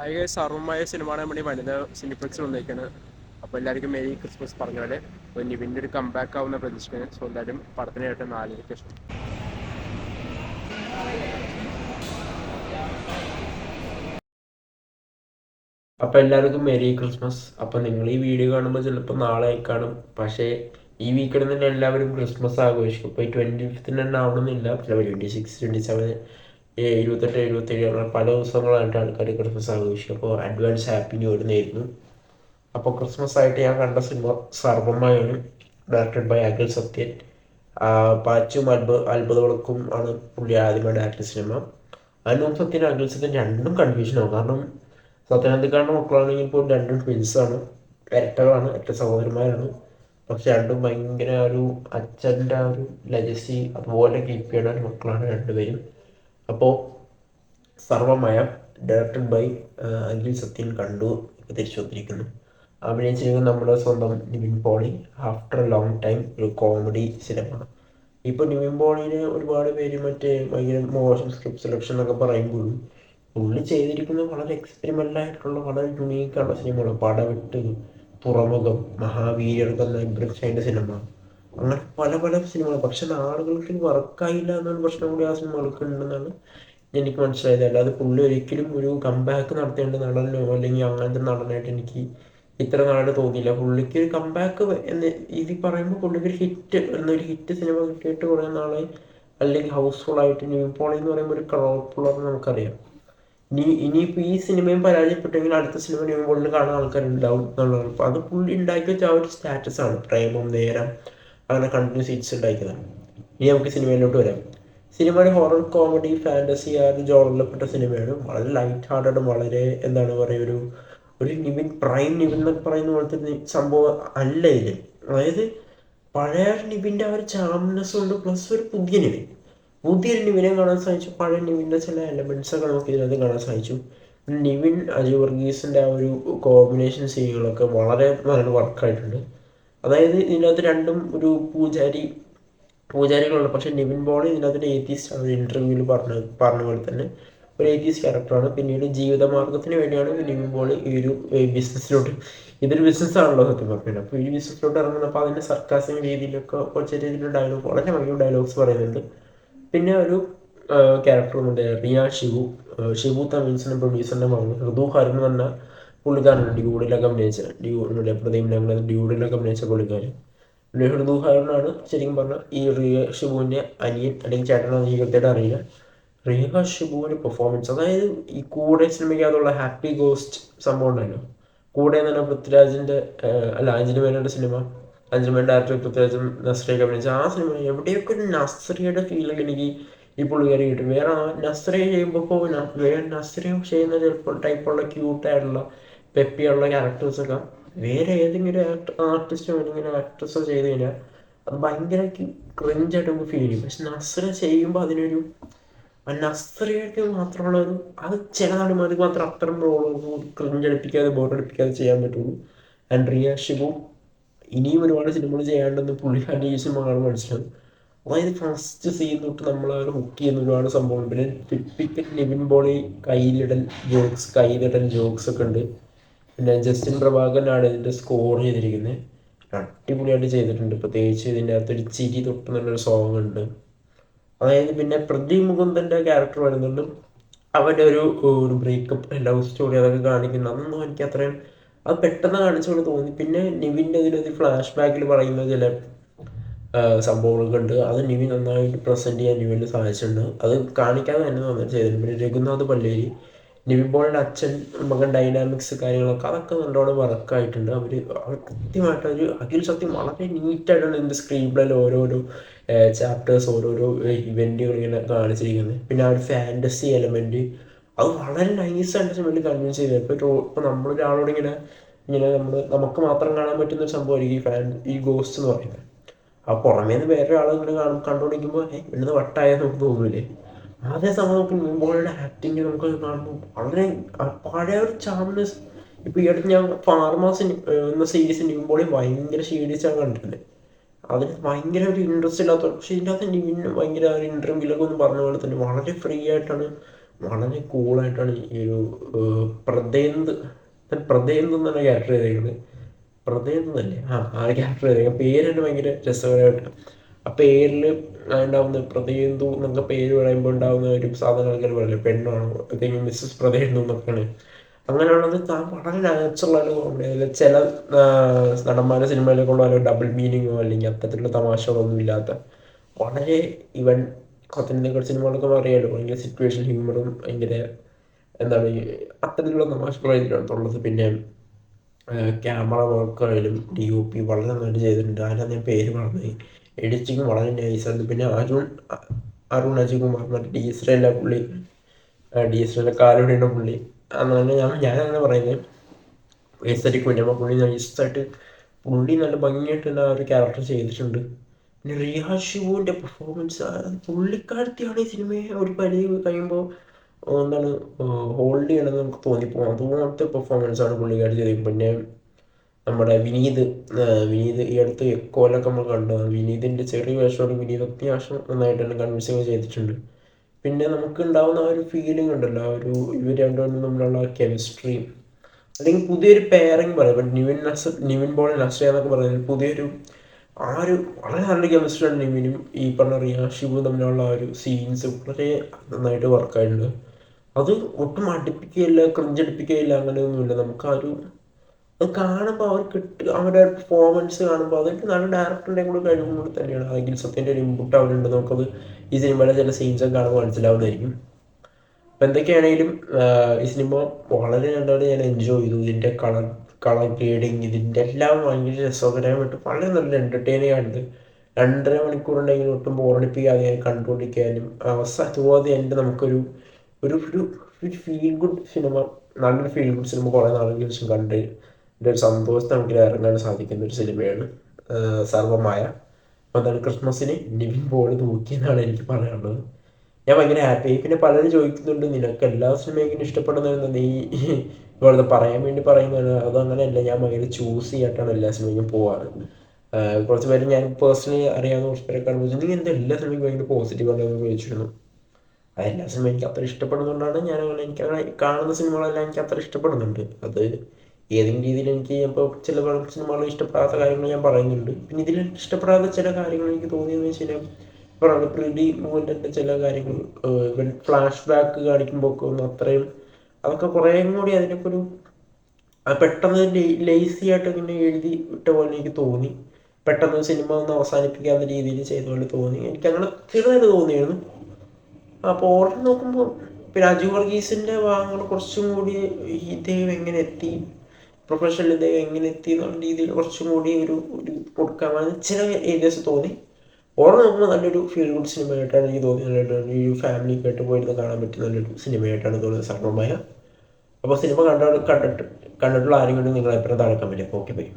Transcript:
അതിൽ സർവമായ സിനിമ വേണ്ടി വനിത സിനിപ്ലെക്സ് വന്നേക്കാണ്. അപ്പോൾ എല്ലാവർക്കും മെരി ക്രിസ്മസ് പറഞ്ഞാൽ അപ്പോൾ നിവിൻ്റെ ഒരു കംബാക്ക് ആവുന്ന പ്രതീക്ഷിക്കുന്നത്. സോ എന്തായാലും പടത്തിനായിട്ട് 4 ശേഷം. അപ്പോൾ എല്ലാവർക്കും മെരി ക്രിസ്മസ്. അപ്പോൾ നിങ്ങൾ ഈ വീഡിയോ കാണുമ്പോൾ ചിലപ്പോൾ നാളെ കാണും, പക്ഷേ ഈ വീക്കിൽ തന്നെ എല്ലാവരും ക്രിസ്മസ് ആഘോഷിക്കും. ഇപ്പോൾ ഈ 25th തന്നെ ആവണമെന്നില്ല, ചിലപ്പോൾ 26, 27, 28, 77 അങ്ങനെ പല ദിവസങ്ങളായിട്ട് ആൾക്കാർ ക്രിസ്മസ് ആഘോഷിക്കും. അപ്പോൾ അഡ്വാൻസ് ഹാപ്പി ന്യൂ ഇയർ നേരുന്നു. അപ്പോൾ ക്രിസ്മസ് ആയിട്ട് ഞാൻ കണ്ട സിനിമ സർവ്വമയാണ്, ഡയറക്റ്റഡ് ബൈ അഖിൽ സത്യൻ. പാച്ചും അത്ഭുതവിളക്കും ആണ് പുള്ളി ആദ്യമായി ഡയറക്ടർ സിനിമ. അനൂപ് സത്യൻ, അഖിൽ സത്യൻ രണ്ടും കൺഫ്യൂഷനാവും. കാരണം സത്യനന്ദിക്കാരുടെ മക്കളാണെങ്കിൽ ഇപ്പോൾ രണ്ടും ട്വിൻസാണ്, ഇരട്ടകളാണ്, ഇരട്ട സഹോദരന്മാരാണ്. പക്ഷെ രണ്ടും ഭയങ്കര ഒരു അച്ഛൻ്റെ ആ ഒരു ലെഗസി അതുപോലെ കീപ്പ് ചെയ്യുന്ന ഒരു മക്കളാണ് രണ്ടുപേരും. അപ്പോൾ സർവമയ ഡയറക്റ്റഡ് ബൈ അഖിൽ സത്യൻ കണ്ടു, തിരിച്ചു വന്നിരിക്കുന്നു. അഭിനയിച്ചിരിക്കുന്നത് നമ്മുടെ സ്വന്തം Nivin Pauly. After a long time ഒരു കോമഡി സിനിമ. ഇപ്പോൾ നിവിൻ പോളിനെ ഒരുപാട് പേര് ഭയങ്കര മോശം സ്ക്രിപ്റ്റ് സെലക്ഷൻ എന്നൊക്കെ പറയുമ്പോഴും പുള്ളി ചെയ്തിരിക്കുന്നത് വളരെ എക്സ്പെരിമെൻ്റലായിട്ടുള്ള വളരെ യുണീക്കായുള്ള സിനിമകൾ. പടവെട്ട്, തുറമുഖം, മഹാവീരർ എന്ന ബ്രിക്ഷൻ്റെ സിനിമ, അങ്ങനെ പല പല സിനിമകൾ. പക്ഷെ ആളുകൾക്ക് വർക്കായില്ല എന്നൊരു പ്രശ്നം കൂടി ആ സിനിമകൾക്ക് ഉണ്ടെന്നാണ് എനിക്ക് മനസ്സിലായത്. അല്ലാതെ പുള്ളി ഒരിക്കലും ഒരു കംബാക്ക് നടത്തേണ്ട നടനോ അല്ലെങ്കിൽ അങ്ങനത്തെ നടനായിട്ട് എനിക്ക് ഇത്ര നാളായിട്ട് തോന്നിയില്ല. പുള്ളിക്ക് ഒരു കംബാക്ക് എന്ന് ഇത് പറയുമ്പോൾ പുള്ളിക്ക് ഒരു ഹിറ്റ് എന്നൊരു ഹിറ്റ് സിനിമ കിട്ടിയിട്ട് കുറേ നാളെ അല്ലെങ്കിൽ ഹൗസ്ഫുൾ ആയിട്ട് നിവിൻ പോളി എന്ന് പറയുമ്പോൾ ഒരു ക്രൗഡ്ഫുള്ളാണെന്ന് നമുക്കറിയാം. ഇനിയിപ്പോൾ ഈ സിനിമയും പരാജയപ്പെട്ടെങ്കിൽ അടുത്ത സിനിമ നിവിൻ പോളിന് കാണാൻ ആൾക്കാരുണ്ടാവും എന്നുള്ളതാണ്. അപ്പോൾ അത് പുള്ളി ഉണ്ടാക്കി വെച്ച ആ ഒരു സ്റ്റാറ്റസാണ്. പ്രേമം, നേരം, അങ്ങനെ കണ്ടിന്യൂസ് ഹിറ്റ്സ് ഉണ്ടാക്കിയതാണ്. ഇനി നമുക്ക് സിനിമയിലോട്ട് വരാം. സിനിമ ഒരു ഹൊറർ കോമഡി ഫാൻറ്റസി ആ ഒരു ജോണറിൽപ്പെട്ട സിനിമയാണ്. വളരെ ലൈറ്റ് ഹാർട്ടഡ്, വളരെ എന്താണ് പറയുക, ഒരു നിവിൻ, പ്രൈം നിവിൻ എന്നൊക്കെ പറയുന്ന പോലത്തെ സംഭവം അല്ല ഇതിൽ. അതായത് പഴയ നിവിൻ്റെ ആ ഒരു ചാംനെസ് ഉണ്ട്, പ്ലസ് ഒരു പുതിയൊരു നിവിനെ കാണാൻ സാധിച്ചു. പഴയ നിവിൻ്റെ ചില എലമെൻസൊക്കെ നമുക്ക് ഇതിനകത്ത് കാണാൻ സാധിച്ചു. നിവിൻ അജു വർഗീസിൻ്റെ ആ ഒരു കോമ്പിനേഷൻ സീനുകളൊക്കെ വളരെ നല്ല വർക്കായിട്ടുണ്ട്. അതായത് ഇതിനകത്ത് രണ്ടും ഒരു പൂജാരികളുണ്ട്. പക്ഷേ നിവിൻ പോളി ഇതിനകത്ത് ഏത്തീസ്റ്റ് ആണ്. ഇൻ്റർവ്യൂവിൽ പറഞ്ഞ പോലെ തന്നെ ഒരു ഏത്തീസ്റ്റ് ക്യാരക്ടറാണ്. പിന്നീട് ജീവിതമാർഗത്തിന് വേണ്ടിയാണ് നിവിൻ പോളി ഈ ഒരു ബിസിനസ്സിലോട്ട്, ഇതൊരു ബിസിനസ്സാണല്ലോ സത്യം പറഞ്ഞത്. അപ്പോൾ ഈ ബിസിനസ്സിലോട്ട് ഇറങ്ങുന്നപ്പോൾ അതിൻ്റെ സർക്കാസിങ് രീതിയിലൊക്കെ കുറച്ച് രീതിയിൽ ഡയലോഗ്, വളരെ ഭയങ്കര ഡയലോഗ്സ് പറയുന്നുണ്ട്. പിന്നെ ഒരു ക്യാരക്ടറുണ്ട് റിയ ഷിബു. ഷിബു തമീൻസിൻ്റെ പ്രൊഡ്യൂസറിൻ്റെ മകൾ ഋതു ഹരൻ എന്ന് പറഞ്ഞ പുള്ളിക്കാരനുണ്ട്. ഡ്യൂഡിലൊക്കെ അഭിനയിച്ച പ്രദീപ് ഞങ്ങൾ ഡ്യൂഡിലൊക്കെ അഭിനയിച്ച പുള്ളിക്കാരൻ. ഋതു ഹരനാണ് ശരിക്കും പറഞ്ഞാൽ ഈ റിയ ഷിബുവിൻ്റെ അനിയൻ അല്ലെങ്കിൽ ചേട്ടനാണെന്ന് എനിക്ക് കൃത്യമായിട്ട് അറിയില്ല. റിയ ഷിബുവിൻ്റെ പെർഫോമൻസ്, അതായത് ഈ കൂടെ സിനിമയ്ക്കകത്തുള്ള ഹാപ്പി ഗോസ്റ്റ് സംഭവം ഉണ്ടല്ലോ, കൂടെ എന്ന് പറഞ്ഞാൽ പൃഥ്വിരാജിൻ്റെ അല്ല അഞ്ജലി മേനോൻ്റെ സിനിമ, അഞ്ജലി മേനോൻ ഡയറക്ടർ പൃഥ്വിരാജും നസ്രിയൊക്കെ അഭിനയിച്ച ആ സിനിമ എവിടെയൊക്കെ ഒരു നസ്രിയുടെ ഫീലൊക്കെ എനിക്ക് ഈ പുള്ളിക്കാരി കിട്ടും. വേറെ നസ്രിയ ചെയ്യുമ്പോൾ വേറെ നസ്രിയ ചെയ്യുന്ന ചിലപ്പോൾ ടൈപ്പുള്ള ക്യൂട്ടായിട്ടുള്ള പെപ്പിയുള്ള ക്യാരക്ടേഴ്സൊക്കെ വേറെ ഏതെങ്കിലും ആർട്ടിസ്റ്റോ അല്ലെങ്കിൽ ആക്ട്രസോ ചെയ്ത് കഴിഞ്ഞാൽ അത് ഭയങ്കര ക്രിഞ്ചായിട്ട് നമുക്ക് ഫീൽ ചെയ്യും. പക്ഷെ നസ്രിയ ചെയ്യുമ്പോൾ അതിനൊരു നസ്രിയക്ക് മാത്രമുള്ള ഒരു, അത് ചില നടിമാർക്ക് മാത്രം അത്തരം റോളുകൾ ക്രിഞ്ചടിപ്പിക്കാതെ ബോറടിപ്പിക്കാതെ ചെയ്യാൻ പറ്റുള്ളൂ. ആൻഡ് റിയ ഷിബു ഇനിയും ഒരുപാട് സിനിമകൾ ചെയ്യാണ്ടെന്ന് പുള്ളിക്കാരുടെ ഈ സിനിമ കാണുമ്പോൾ മനസ്സിലാവും. അതായത് ഫസ്റ്റ് സീൻ തൊട്ട് നമ്മളെ ഹുക്ക് ചെയ്യുന്ന ഒരുപാട് സംഭവം. പിന്നെ ടിപ്പിക്കൽ നിവിൻ പോളി കയ്യിലിടൽ ജോക്സ് ഒക്കെ ഉണ്ട്. പിന്നെ ജസ്റ്റിൻ പ്രഭാകരനാണ് ഇതിൻ്റെ സ്കോർ ചെയ്തിരിക്കുന്നത്. അടിപൊളിയായിട്ട് ചെയ്തിട്ടുണ്ട്. പ്രത്യേകിച്ച് ഇതിൻ്റെ അകത്തൊരു ചിരി തൊട്ട് നല്ലൊരു സോങ് ഉണ്ട്. അതായത് പിന്നെ പ്രദീപ് മുകുന്ദൻ്റെ ക്യാരക്ടർ വരുന്നുണ്ട്. അവൻ്റെ ഒരു ബ്രേക്കപ്പ് ലവ് സ്റ്റോറി അതൊക്കെ കാണിക്കുന്നത് അതൊന്നും എനിക്ക് അത്രയും അത് പെട്ടെന്ന് കാണിച്ചുകൊണ്ട് തോന്നി. പിന്നെ നിവിൻ്റെ അതിലൊരു ഫ്ലാഷ് ബാക്കിൽ പറയുന്ന ചില സംഭവങ്ങളൊക്കെ ഉണ്ട്. അത് നിവിൻ നന്നായിട്ട് പ്രസൻറ്റ് ചെയ്യാൻ നിവിന് സാധിച്ചിട്ടുണ്ട്. അത് കാണിക്കാതെ തന്നെ നന്നായിട്ട് ചെയ്തിട്ടുണ്ട്. പിന്നെ രഘുനാഥ് പല്ലേരി, നിവിൻ പോളിയുടെ അച്ഛൻ മകൻ ഡൈനാമിക്സ് കാര്യങ്ങളൊക്കെ അതൊക്കെ നല്ലോണം വർക്കായിട്ടുണ്ട്. അവർ കൃത്യമായിട്ട് ഒരു അഖിൽ സത്യം വളരെ നീറ്റായിട്ടാണ് ഇതിൻ്റെ സ്ക്രീൻ പ്ലേയിൽ ഓരോരോ ചാപ്റ്റേഴ്സ്, ഓരോരോ ഇവൻറ്റുകൾ ഇങ്ങനെ കാണിച്ചിരിക്കുന്നത്. പിന്നെ ആ ഒരു ഫാൻറ്റസി എലമെൻറ്റ് അത് വളരെ നൈസായിട്ട് സിനിമയിൽ കൺവിൻസ് ചെയ്തത്. ഇപ്പോൾ നമ്മളൊരാളോട് ഇങ്ങനെ നമുക്ക് മാത്രം കാണാൻ പറ്റുന്ന ഒരു സംഭവമായിരിക്കും ഈ ഗോസ്റ്റ് എന്ന് പറയുന്നത്. ആ പുറമേ നിന്ന് വേറൊരാൾ ഇങ്ങനെ കണ്ടുപിടിക്കുമ്പോൾ ഇവിടുന്ന് വട്ടായ നമുക്ക് തോന്നൂലേ. അതേ സമയം നമുക്ക് നിവിൻപോളിയുടെ ആക്ടിങ് നമുക്ക് കാണുമ്പോൾ വളരെ പഴയ ഒരു ചാംനെസ്. ഇപ്പോൾ ഈ അടുത്ത് ഞാൻ ഫാർമാസ് എന്ന സീരീസ് നിവിൻപോളി ഭയങ്കര ക്ഷീണിച്ചാണ് കണ്ടിട്ടുണ്ട്. അതിന് ഭയങ്കര ഒരു ഇൻട്രസ്റ്റ് ഇല്ലാത്ത, പക്ഷേ ഇതിൻ്റെ അകത്ത് നിവിന് ഭയങ്കര ഒരു ഇൻ്റർവ്യൂലൊക്കെ ഒന്ന് പറഞ്ഞ പോലെ തന്നെ വളരെ ഫ്രീ ആയിട്ടാണ് വളരെ കൂളായിട്ടാണ് ഈ ഒരു പ്രദേന്ത് എന്നാണ് ക്യാരക്ടർ ചെയ്തേക്കുന്നത്. പ്രദേന്ത് തന്നെ ആ ക്യാരക്ടർ ചെയ്തേക്കുന്നത്. പേര് തന്നെ ഭയങ്കര രസകരമായിട്ട്. ആ പേരിൽ ഉണ്ടാവുന്ന പ്രദേന്തു എന്നൊക്കെ പേര് പറയുമ്പോൾ ഉണ്ടാകുന്ന ഒരു സാധാരണ ആൾക്കാർ പറയില്ലേ, പെണ്ണാണോ എന്തെങ്കിലും മിസ്സസ് പ്രദേന്തു എന്നൊക്കെയാണ്. അങ്ങനെയുള്ളത് താൻ വളരെ നാച്ചുറലാണ് കോമഡി. അതിൽ ചില നടന്മാരുടെ സിനിമയിലൊക്കെ ഉള്ള ഡബിൾ മീനിങ്ങോ അല്ലെങ്കിൽ അത്തരത്തിലുള്ള തമാശകളൊന്നും ഇല്ലാത്ത വളരെ ഇവൻ പത്തനംതിട്ട സിനിമകളൊക്കെ പറയാമല്ലോ, ഭയങ്കര സിറ്റുവേഷൻ ഹ്യൂമറും ഭയങ്കര എന്താണ് അത്തരത്തിലുള്ള തമാശകളായിട്ടുള്ളത്. പിന്നെ ക്യാമറ വർക്കായാലും DOP വളരെ നന്നായിട്ട് ചെയ്തിട്ടുണ്ട്. അതിനകത്ത് ഞാൻ പേര് പറഞ്ഞത് എഡിറ്റിങ് വളരെ നൈസാണ്. പിന്നെ അരുൺ അജയ്കുമാർ മറ്റേ DSLR പുള്ളി, DSLR കാലുടിയുടെ പുള്ളി അങ്ങനെ ഞാനങ്ങനെ പറയുന്നത് എസ്തറ്റിക് വേണ്ടി. അപ്പോൾ പുള്ളി നൈസായിട്ട് പുള്ളി നല്ല ഭംഗിയായിട്ട് തന്നെ ആ ഒരു ക്യാരക്ടർ ചെയ്തിട്ടുണ്ട്. പിന്നെ റിയ ഷിവുവിൻ്റെ പെർഫോമൻസ്, പുള്ളിക്കാരത്തിയാണ് ഈ സിനിമയെ ഒരു പരിധി കഴിയുമ്പോൾ എന്താണ് ഹോൾഡ് ചെയ്യണമെന്ന് നമുക്ക് തോന്നിപ്പോകും. അതുപോലത്തെ പെർഫോമൻസാണ് പുള്ളിക്കാരി ചെയ്തത്. പിന്നെ നമ്മുടെ വിനീത് ഈ അടുത്ത് എക്കോലൊക്കെ നമ്മൾ കണ്ടതാണ്. വിനീതിൻ്റെ ചെറിയ വേഷമാണ്. വിനീത് അത്യാവശ്യം നന്നായിട്ട് തന്നെ കൺവിൻസിങ് ചെയ്തിട്ടുണ്ട്. പിന്നെ നമുക്ക് ഉണ്ടാകുന്ന ആ ഒരു ഫീലിംഗ് ഉണ്ടല്ലോ, ആ ഒരു ഇവർ രണ്ടുപേരും തമ്മിലുള്ള കെമിസ്ട്രി, അല്ലെങ്കിൽ പുതിയൊരു പെയറിങ് പറയാം. ഇപ്പം നിവിൻ പോളി നസ്രിയ എന്നൊക്കെ പറയുന്നത് പുതിയൊരു ആ ഒരു വളരെ നല്ല കെമിസ്ട്രിയാണ് നിവിനും ഈ പറഞ്ഞ റിയ ഷിബുവും തമ്മിലുള്ള ആ ഒരു സീൻസ് വളരെ നന്നായിട്ട് വർക്കായിട്ടുണ്ട്. അത് ഒട്ടും അടുപ്പിക്കുകയില്ല, ക്രിഞ്ചടിപ്പിക്കുകയില്ല, അങ്ങനെയൊന്നുമില്ല. നമുക്ക് ആ ഒരു അത് കാണുമ്പോൾ അവരുടെ പെർഫോമൻസ് കാണുമ്പോൾ അതൊക്കെ നല്ല ഡയറക്ടറിൻ്റെ കൂടെ കഴിവും കൂടി തന്നെയാണ്. അല്ലെങ്കിൽ സത്യൻ്റെ ഒരു ഇൻപുട്ട് അവിടെ നമുക്കത് ഈ സിനിമയിലെ ചില സീൻസൊക്കെ കാണുമ്പോൾ മനസ്സിലാവുന്നതായിരിക്കും. അപ്പം എന്തൊക്കെയാണെങ്കിലും ഈ സിനിമ വളരെ നന്നായിട്ട് ഞാൻ എൻജോയ് ചെയ്തു. ഇതിൻ്റെ കളർ ഗ്രേഡിങ് ഇതിൻ്റെ എല്ലാം ഭയങ്കര രസകരമായിട്ട് വളരെ നല്ല എൻ്റർടൈനിങ് ആയിട്ട് 2.5 മണിക്കൂറുണ്ടെങ്കിലും ഒട്ടും ബോറടിപ്പിക്കാതെ ഞാൻ കണ്ടുകൊണ്ടിരിക്കാനും അതുപോലെ എൻ്റെ നമുക്കൊരു ഒരു ഫീൽ ഗുഡ് സിനിമ, നല്ലൊരു ഫീൽ ഗുഡ് സിനിമ കുറേ നാളുകൾക്ക് ശേഷം കണ്ട് എൻ്റെ ഒരു സന്തോഷത്തെ നമുക്ക് ഇറങ്ങാൻ സാധിക്കുന്ന ഒരു സിനിമയാണ് സർവമായ. അപ്പോൾ അതാണ് ക്രിസ്മസിന് നിവിൻ പോളി തൂക്കിയെന്നാണ് എനിക്ക് പറയാനുള്ളത്. ഞാൻ ഭയങ്കര ഹാപ്പി. പിന്നെ പലരും ചോദിക്കുന്നുണ്ട്, നിനക്ക് എല്ലാ സിനിമയും ഇഷ്ടപ്പെടുന്നതെന്ന് നീ വെറുതെ പറയാൻ വേണ്ടി പറയുന്നതാണ്. അതങ്ങനെയല്ല, ഞാൻ ഭയങ്കര ചൂസ് ചെയ്യായിട്ടാണ് എല്ലാ സിനിമയ്ക്കും പോവാറ്. കുറച്ച് പേര് ഞാൻ പേഴ്സണലി അറിയാവുന്ന കുറച്ച് പേരെ കാണുമ്പോൾ നീ എന്താ എല്ലാ സിനിമയ്ക്കും ഭയങ്കര പോസിറ്റീവാണെന്ന് ചോദിച്ചിരുന്നു. എല്ലാ സിനിമ എനിക്ക് അത്ര ഇഷ്ടപ്പെടുന്നതുകൊണ്ടാണ് എനിക്കങ്ങനെ കാണുന്ന സിനിമകളെല്ലാം എനിക്ക് അത്ര ഇഷ്ടപ്പെടുന്നുണ്ട്. അത് ഏതെങ്കിലും രീതിയിൽ എനിക്ക് ഇപ്പോൾ ചില സിനിമകൾ ഇഷ്ടപ്പെടാത്ത കാര്യങ്ങൾ ഞാൻ പറയുന്നുണ്ട്. പിന്നെ ഇതിൽ ഇഷ്ടപ്പെടാത്ത ചില കാര്യങ്ങൾ എനിക്ക് തോന്നിയെന്ന് വെച്ച് കഴിഞ്ഞാൽ പറയുന്നത് പ്രീതി മൂവ്മെൻറ്റിൻ്റെ ചില കാര്യങ്ങൾ ഫ്ലാഷ് ബാക്ക് കാണിക്കുമ്പോൾ ഒക്കെ ഒന്ന് അത്രയും അതൊക്കെ കുറേയും കൂടി അതിനൊക്കെ ഒരു പെട്ടെന്ന് ലേസി ആയിട്ട് ഇങ്ങനെ എഴുതി വിട്ട പോലെ എനിക്ക് തോന്നി. പെട്ടെന്ന് സിനിമ ഒന്ന് അവസാനിപ്പിക്കാവുന്ന രീതിയിൽ ചെയ്ത പോലെ തോന്നി. എനിക്കങ്ങനെ ചെറുതായിട്ട് തോന്നിയായിരുന്നു. അപ്പോൾ ഓർഡർ നോക്കുമ്പോൾ പിന്നെ അജു വർഗീസിൻ്റെ ഭാഗങ്ങൾ കുറച്ചും കൂടി ഇദ്ദേഹം എങ്ങനെ എത്തി, പ്രൊഫഷണൽ ഇദ്ദേഹം എങ്ങനെ എത്തി എന്നുള്ള രീതിയിൽ കുറച്ചും കൂടി ഒരു കൊടുക്കാമെന്ന് ചില ഏരിയാസ് തോന്നി. ഓർഡർ നോക്കുമ്പോൾ നല്ലൊരു ഫീൽ ഗുഡ് സിനിമയായിട്ടാണ് എനിക്ക് തോന്നിയത്. ഈ ഫാമിലിക്ക് ആയിട്ട് പോയിരുന്ന് കാണാൻ പറ്റിയ നല്ലൊരു സിനിമയായിട്ടാണ് തോന്നിയത് സർവമായ. അപ്പോൾ സിനിമ കണ്ടിട്ടുള്ള ആരെങ്കിലും നിങ്ങളെ എപ്പോഴും താഴെ കമൻറ്റ്. Okay bye.